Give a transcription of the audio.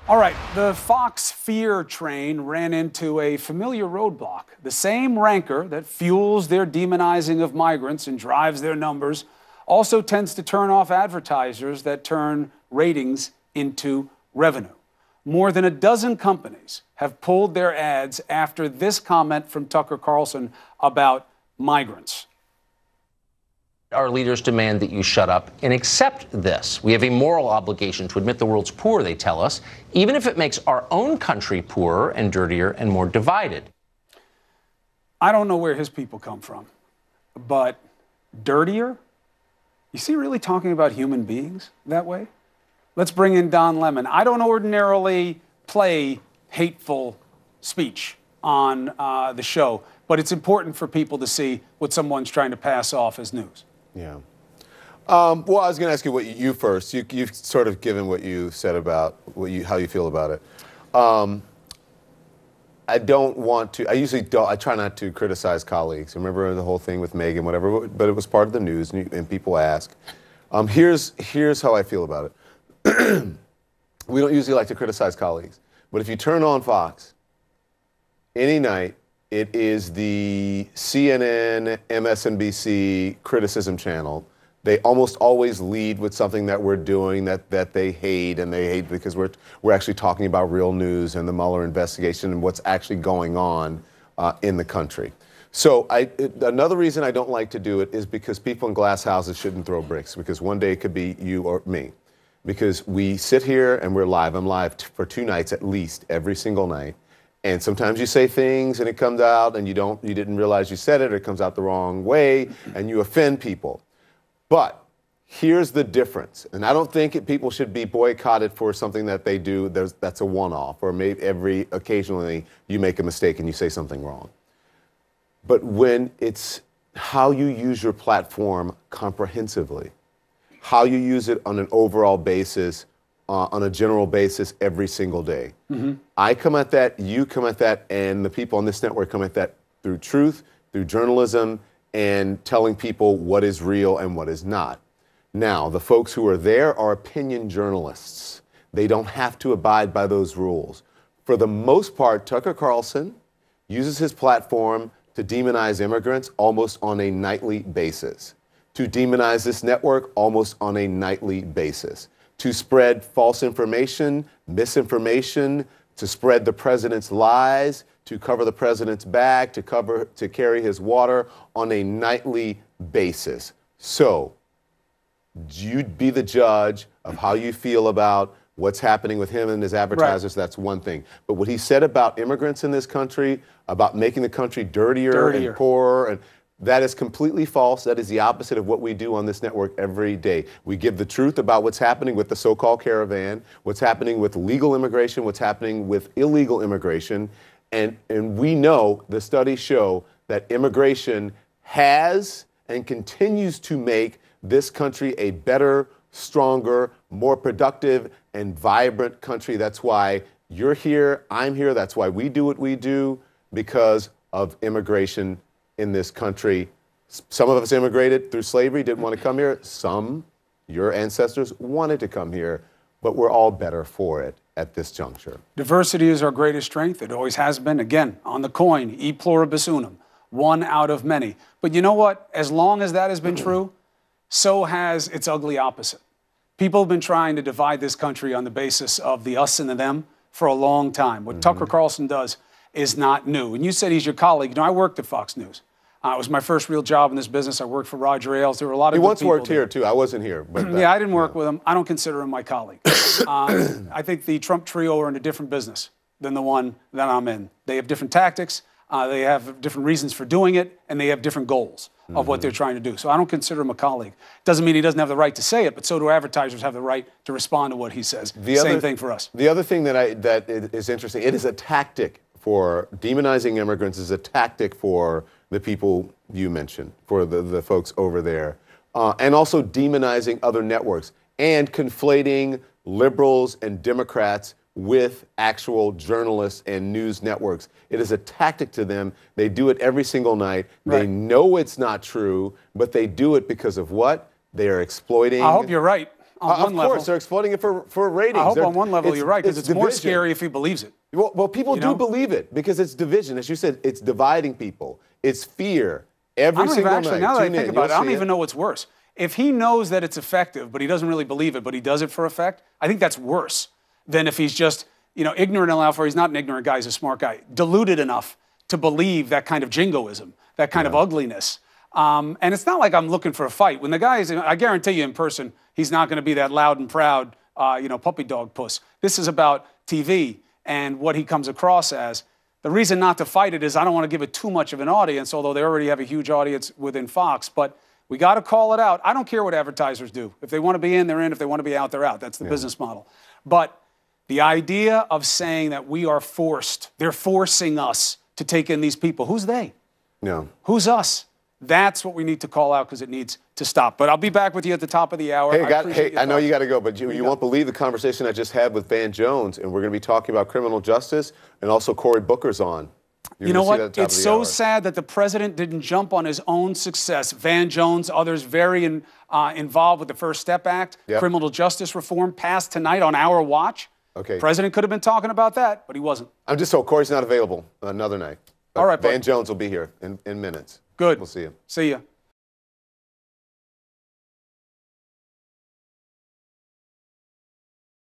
All right, the Fox fear train ran into a familiar roadblock. The same rancor that fuels their demonizing of migrants and drives their numbers also tends to turn off advertisers that turn ratings into revenue. More than a dozen companies have pulled their ads after this comment from Tucker Carlson about migrants. Our leaders demand that you shut up and accept this. We have a moral obligation to admit the world's poor, they tell us, even if it makes our own country poorer and dirtier and more divided. I don't know where his people come from, but dirtier? Is he really talking about human beings that way? Let's bring in Don Lemon. I don't ordinarily play hateful speech on the show, but it's important for people to see what someone's trying to pass off as news. Yeah. Well, I was going to ask you what you first. You've sort of given what you said about how you feel about it. I don't want to. I usually don't. I try not to criticize colleagues. Remember the whole thing with Megan, whatever. But it was part of the news, and people ask. Here's how I feel about it. We don't usually like to criticize colleagues, but if you turn on Fox any night, it is the CNN, MSNBC criticism channel. They almost always lead with something that we're doing that they hate, and they hate because we're actually talking about real news and the Mueller investigation and what's actually going on in the country. So another reason I don't like to do it is because people in glass houses shouldn't throw bricks, because one day it could be you or me. Because we sit here and we're live. I'm live for 2 nights at least every single night. And sometimes you say things and it comes out and you didn't realize you said it, or it comes out the wrong way and you offend people. But here's the difference. And I don't think people should be boycotted for something that they do that's a one-off, or maybe occasionally you make a mistake and you say something wrong. But when it's how you use your platform comprehensively, how you use it on an overall basis, on a general basis every single day. Mm-hmm. I come at that, you come at that, and the people on this network come at that through truth, through journalism, and telling people what is real and what is not. Now, the folks who are there are opinion journalists. They don't have to abide by those rules. For the most part, Tucker Carlson uses his platform to demonize immigrants almost on a nightly basis, to demonize this network almost on a nightly basis, to spread false information, misinformation, to spread the president's lies, to cover the president's back, to carry his water on a nightly basis. So, you'd be the judge of how you feel about what's happening with him and his advertisers. Right. That's one thing. But what he said about immigrants in this country, about making the country dirtier. And poorer, and that is completely false. That is the opposite of what we do on this network every day. We give the truth about what's happening with the so-called caravan, what's happening with legal immigration, what's happening with illegal immigration. And we know, the studies show, that immigration has and continues to make this country a better, stronger, more productive, and vibrant country. That's why you're here, I'm here. That's why we do what we do, because of immigration in this country. Some of us immigrated through slavery, didn't want to come here. Some, your ancestors, wanted to come here, but we're all better for it at this juncture. Diversity is our greatest strength. It always has been. Again, on the coin, e pluribus unum, one out of many. But you know what? As long as that has been true, so has its ugly opposite. People have been trying to divide this country on the basis of the us and the them for a long time. What Tucker Carlson does is not new. And you said he's your colleague. You know, I worked at Fox News. It was my first real job in this business. I worked for Roger Ailes. There were a lot of He good once people worked there. here, too. I wasn't here. But yeah, I didn't work with him. I don't consider him my colleague. I think the Trump trio are in a different business than the one that I'm in. They have different tactics. They have different reasons for doing it, and they have different goals of what they're trying to do. So I don't consider him a colleague. Doesn't mean he doesn't have the right to say it, but so do advertisers have the right to respond to what he says. Same thing for us. The other thing that is interesting, it is a tactic for demonizing immigrants, is a tactic for the people you mentioned, for the folks over there, and also demonizing other networks and conflating liberals and Democrats with actual journalists and news networks. It is a tactic to them. They do it every single night. Right. They know it's not true, but they do it because of what? They are exploiting. I hope you're right one of course, level. they're exploiting it for ratings. I hope on one level you're right, because it's more division. scary if he believes it. Well, people do believe it because it's division. As you said, it's dividing people. It's fear. Every single night. Actually, now that I think about it, I don't even know what's worse. If he knows that it's effective, but he doesn't really believe it, but he does it for effect, I think that's worse than if he's just, ignorant enough, or he's not an ignorant guy, he's a smart guy, deluded enough to believe that kind of jingoism, that kind of ugliness. And it's not like I'm looking for a fight. When the guy is, I guarantee you in person, he's not going to be that loud and proud, puppy dog puss. This is about TV and what he comes across as. The reason not to fight it is I don't want to give it too much of an audience, although they already have a huge audience within Fox. But we got to call it out. I don't care what advertisers do. If they want to be in, they're in. If they want to be out, they're out. That's the business model. But the idea of saying that we are forced, they're forcing us to take in these people. Who's they? No. Who's us? That's what we need to call out because it needs to stop. But I'll be back with you at the top of the hour. I know you got to go, but you won't believe the conversation I just had with Van Jones, and we're going to be talking about criminal justice, and also Cory Booker's on. You know what? It's so sad that the president didn't jump on his own success. Van Jones, others very involved with the First Step Act, criminal justice reform passed tonight on our watch. Okay. President could have been talking about that, but he wasn't. I'm just told Cory's not available another night. All right, Van Jones will be here in minutes. Good. We'll see you. See ya.